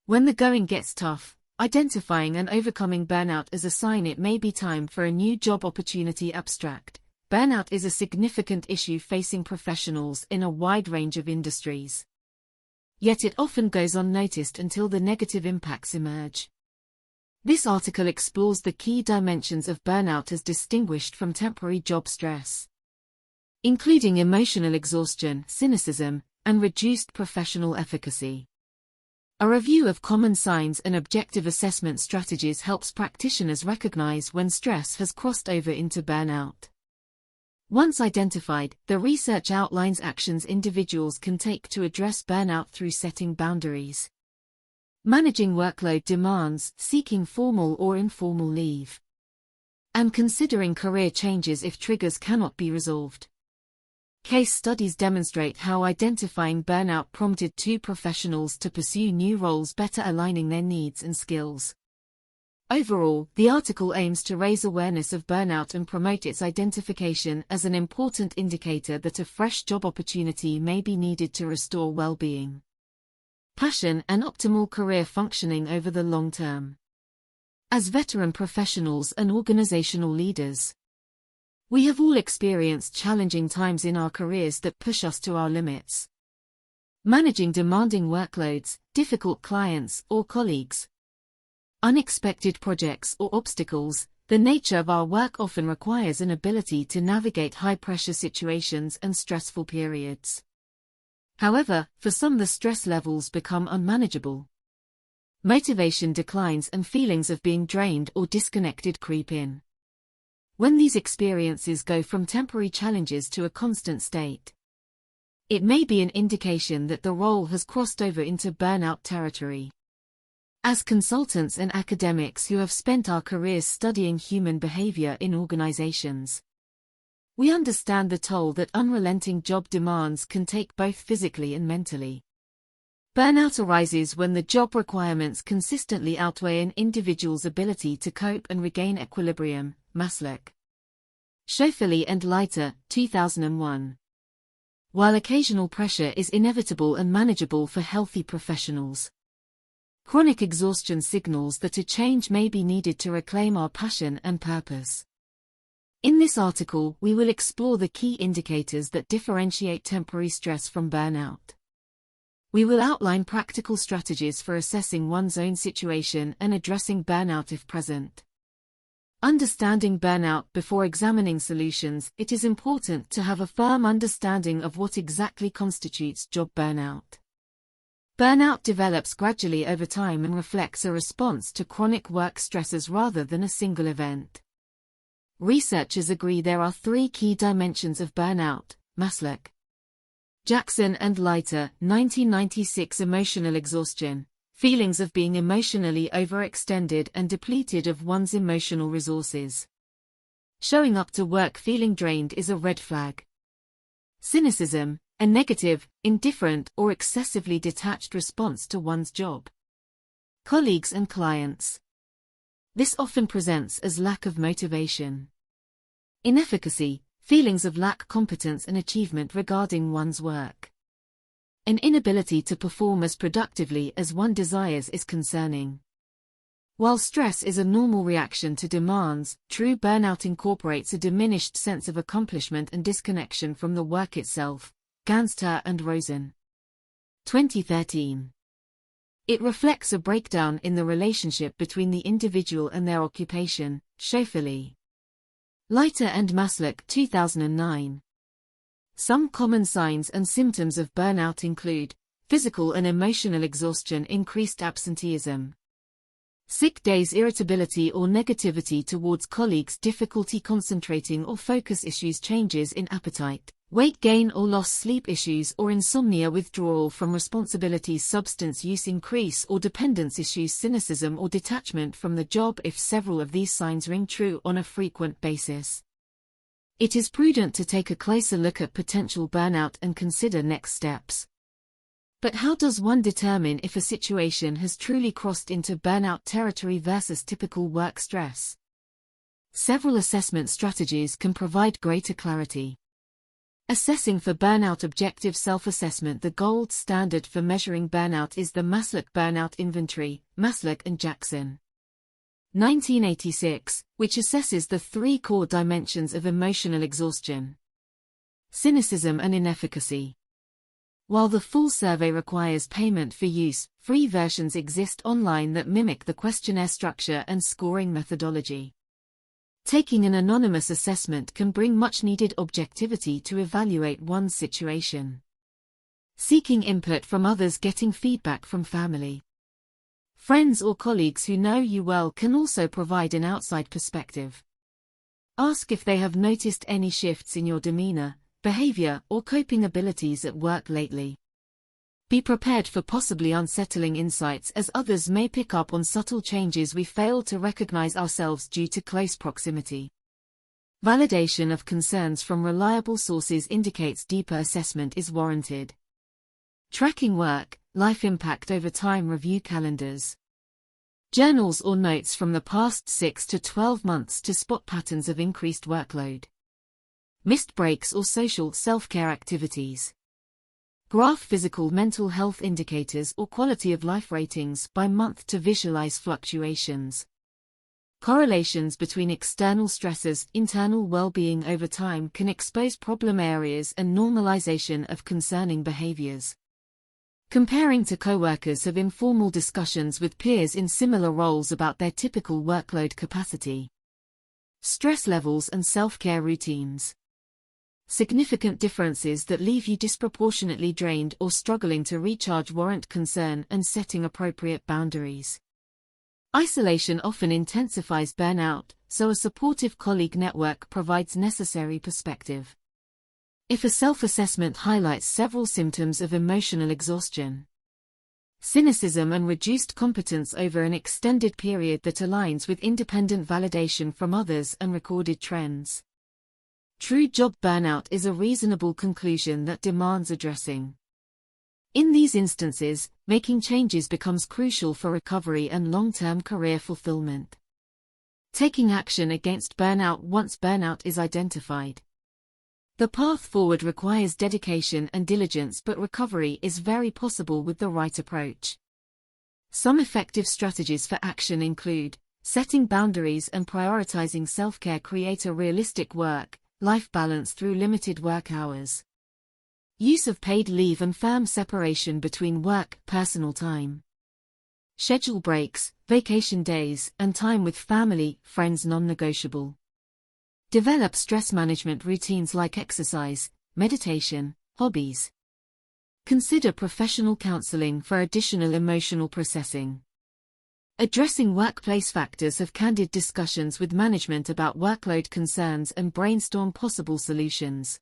When the going gets tough, identifying and overcoming burnout as a sign it may be time for a new job opportunity. Abstract. Burnout is a significant issue facing professionals in a wide range of industries. Yet it often goes unnoticed until the negative impacts emerge. This article explores the key dimensions of burnout as distinguished from temporary job stress, including emotional exhaustion, cynicism, and reduced professional efficacy. A review of common signs and objective assessment strategies helps practitioners recognize when stress has crossed over into burnout. Once identified, the research outlines actions individuals can take to address burnout through setting boundaries, managing workload demands, seeking formal or informal leave, and considering career changes if triggers cannot be resolved. Case studies demonstrate how identifying burnout prompted two professionals to pursue new roles, better aligning their needs and skills. Overall, the article aims to raise awareness of burnout and promote its identification as an important indicator that a fresh job opportunity may be needed to restore well-being, passion, and optimal career functioning over the long term. As veteran professionals and organizational leaders, we have all experienced challenging times in our careers that push us to our limits. Managing demanding workloads, difficult clients or colleagues, unexpected projects or obstacles, the nature of our work often requires an ability to navigate high-pressure situations and stressful periods. However, for some the stress levels become unmanageable. Motivation declines and feelings of being drained or disconnected creep in. When these experiences go from temporary challenges to a constant state, it may be an indication that the role has crossed over into burnout territory. As consultants and academics who have spent our careers studying human behavior in organizations, we understand the toll that unrelenting job demands can take both physically and mentally. Burnout arises when the job requirements consistently outweigh an individual's ability to cope and regain equilibrium. Maslach, Schoeffele and Leiter, 2001. While occasional pressure is inevitable and manageable for healthy professionals, chronic exhaustion signals that a change may be needed to reclaim our passion and purpose. In this article, we will explore the key indicators that differentiate temporary stress from burnout. We will outline practical strategies for assessing one's own situation and addressing burnout if present. Understanding burnout before examining solutions. It is important to have a firm understanding of what exactly constitutes job burnout. Burnout develops gradually over time and reflects a response to chronic work stresses rather than a single event. Researchers agree there are three key dimensions of burnout. Maslach, Jackson and Leiter, 1996. Emotional exhaustion. Feelings of being emotionally overextended and depleted of one's emotional resources. Showing up to work feeling drained is a red flag. Cynicism, a negative, indifferent, or excessively detached response to one's job. Colleagues and clients. This often presents as lack of motivation. Inefficacy, feelings of lack competence and achievement regarding one's work. An inability to perform as productively as one desires is concerning. While stress is a normal reaction to demands, true burnout incorporates a diminished sense of accomplishment and disconnection from the work itself. Ganster and Rosen, 2013. It reflects a breakdown in the relationship between the individual and their occupation. Schoeffele, Leiter and Maslach, 2009. Some common signs and symptoms of burnout include physical and emotional exhaustion, increased absenteeism, sick days, irritability or negativity towards colleagues, difficulty concentrating or focus issues, changes in appetite, weight gain or loss, sleep issues or insomnia, withdrawal from responsibilities, substance use, increase or dependence issues, cynicism or detachment from the job. If several of these signs ring true on a frequent basis, it is prudent to take a closer look at potential burnout and consider next steps. But how does one determine if a situation has truly crossed into burnout territory versus typical work stress? Several assessment strategies can provide greater clarity. Assessing for burnout. Objective self-assessment. The gold standard for measuring burnout is the Maslow Burnout Inventory, Maslow and Jackson, 1986, which assesses the three core dimensions of emotional exhaustion: cynicism and inefficacy. While the full survey requires payment for use, free versions exist online that mimic the questionnaire structure and scoring methodology. Taking an anonymous assessment can bring much-needed objectivity to evaluate one's situation. Seeking input from others. Getting feedback from family, friends or colleagues who know you well can also provide an outside perspective. Ask if they have noticed any shifts in your demeanor, behavior, or coping abilities at work lately. Be prepared for possibly unsettling insights, as others may pick up on subtle changes we fail to recognize ourselves due to close proximity. Validation of concerns from reliable sources indicates deeper assessment is warranted. Tracking work-life impact over time. Review calendars, journals or notes from the past 6 to 12 months to spot patterns of increased workload. Missed breaks or social self-care activities. Graph physical mental health indicators or quality of life ratings by month to visualize fluctuations. Correlations between external stressors, internal well-being over time can expose problem areas and normalization of concerning behaviors. Comparing to coworkers. Have informal discussions with peers in similar roles about their typical workload capacity, stress levels and self-care routines. Significant differences that leave you disproportionately drained or struggling to recharge warrant concern and setting appropriate boundaries. Isolation often intensifies burnout, so a supportive colleague network provides necessary perspective. If a self-assessment highlights several symptoms of emotional exhaustion, cynicism and reduced competence over an extended period that aligns with independent validation from others and recorded trends, true job burnout is a reasonable conclusion that demands addressing. In these instances, making changes becomes crucial for recovery and long-term career fulfillment. Taking action against burnout once burnout is identified. The path forward requires dedication and diligence, but recovery is very possible with the right approach. Some effective strategies for action include setting boundaries and prioritizing self-care. Create a realistic work-life balance through limited work hours. Use of paid leave and firm separation between work-personal time. Schedule breaks, vacation days, and time with family, friends non-negotiable. Develop stress management routines like exercise, meditation, hobbies. Consider professional counseling for additional emotional processing. Addressing workplace factors. Have candid discussions with management about workload concerns and brainstorm possible solutions.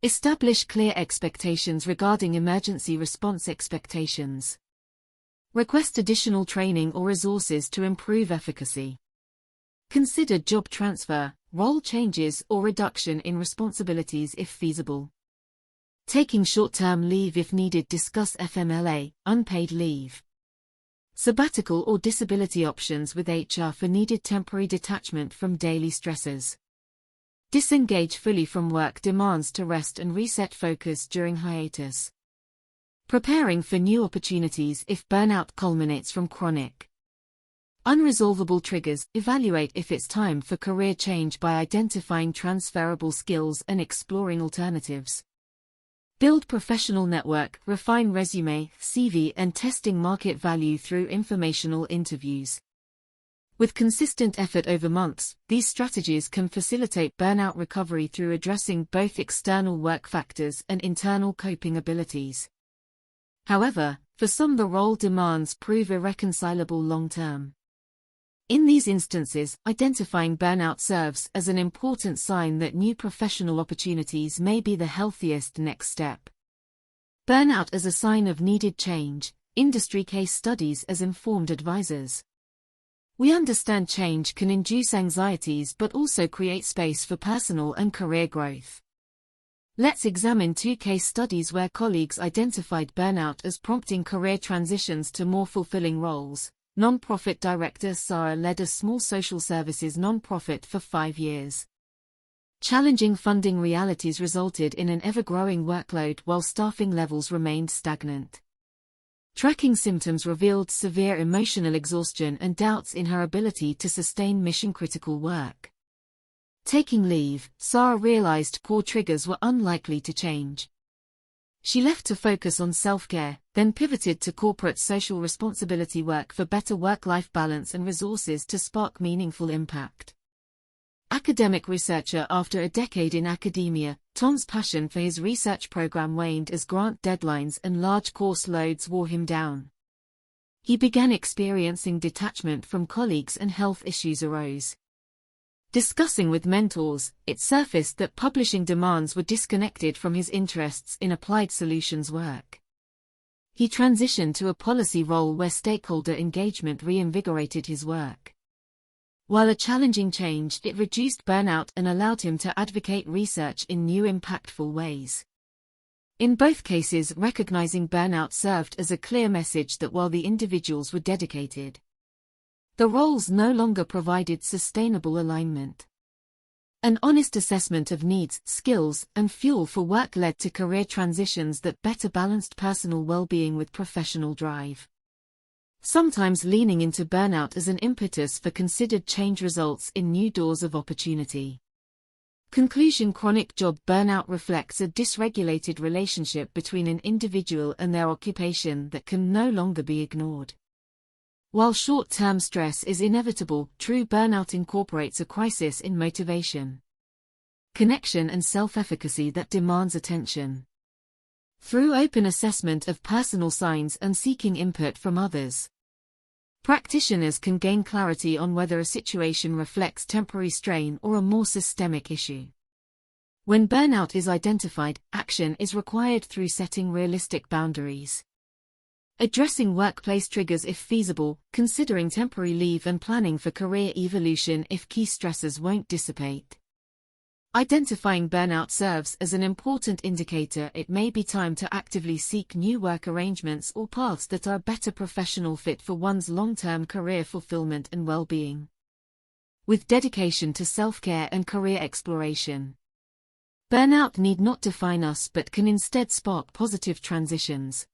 Establish clear expectations regarding emergency response expectations. Request additional training or resources to improve efficacy. Consider job transfer, role changes, or reduction in responsibilities if feasible. Taking short-term leave if needed. Discuss FMLA, unpaid leave, sabbatical or disability options with HR for needed temporary detachment from daily stresses. Disengage fully from work demands to rest and reset focus during hiatus. Preparing for new opportunities if burnout culminates from chronic unresolvable triggers. Evaluate if it's time for career change by identifying transferable skills and exploring alternatives. Build professional network, refine resume, CV, and testing market value through informational interviews. With consistent effort over months, these strategies can facilitate burnout recovery through addressing both external work factors and internal coping abilities. However, for some the role demands prove irreconcilable long-term. In these instances, identifying burnout serves as an important sign that new professional opportunities may be the healthiest next step. Burnout as a sign of needed change, industry case studies as informed advisors. We understand change can induce anxieties but also create space for personal and career growth. Let's examine 2 case studies where colleagues identified burnout as prompting career transitions to more fulfilling roles. Nonprofit director Sarah led a small social services nonprofit for 5 years. Challenging funding realities resulted in an ever-growing workload while staffing levels remained stagnant. Tracking symptoms revealed severe emotional exhaustion and doubts in her ability to sustain mission-critical work. Taking leave, Sarah realized core triggers were unlikely to change. She left to focus on self-care, then pivoted to corporate social responsibility work for better work-life balance and resources to spark meaningful impact. Academic researcher. After a decade in academia, Tom's passion for his research program waned as grant deadlines and large course loads wore him down. He began experiencing detachment from colleagues and health issues arose. Discussing with mentors, it surfaced that publishing demands were disconnected from his interests in applied solutions work. He transitioned to a policy role where stakeholder engagement reinvigorated his work. While a challenging change, it reduced burnout and allowed him to advocate research in new impactful ways. In both cases, recognizing burnout served as a clear message that while the individuals were dedicated, the roles no longer provided sustainable alignment. An honest assessment of needs, skills, and fuel for work led to career transitions that better balanced personal well-being with professional drive. Sometimes leaning into burnout as an impetus for considered change results in new doors of opportunity. Conclusion: chronic job burnout reflects a dysregulated relationship between an individual and their occupation that can no longer be ignored. While short-term stress is inevitable, true burnout incorporates a crisis in motivation, connection and self-efficacy that demands attention. Through open assessment of personal signs and seeking input from others, practitioners can gain clarity on whether a situation reflects temporary strain or a more systemic issue. When burnout is identified, action is required through setting realistic boundaries, addressing workplace triggers if feasible, considering temporary leave and planning for career evolution if key stressors won't dissipate. Identifying burnout serves as an important indicator it may be time to actively seek new work arrangements or paths that are a better professional fit for one's long-term career fulfillment and well-being. With dedication to self-care and career exploration, burnout need not define us but can instead spark positive transitions.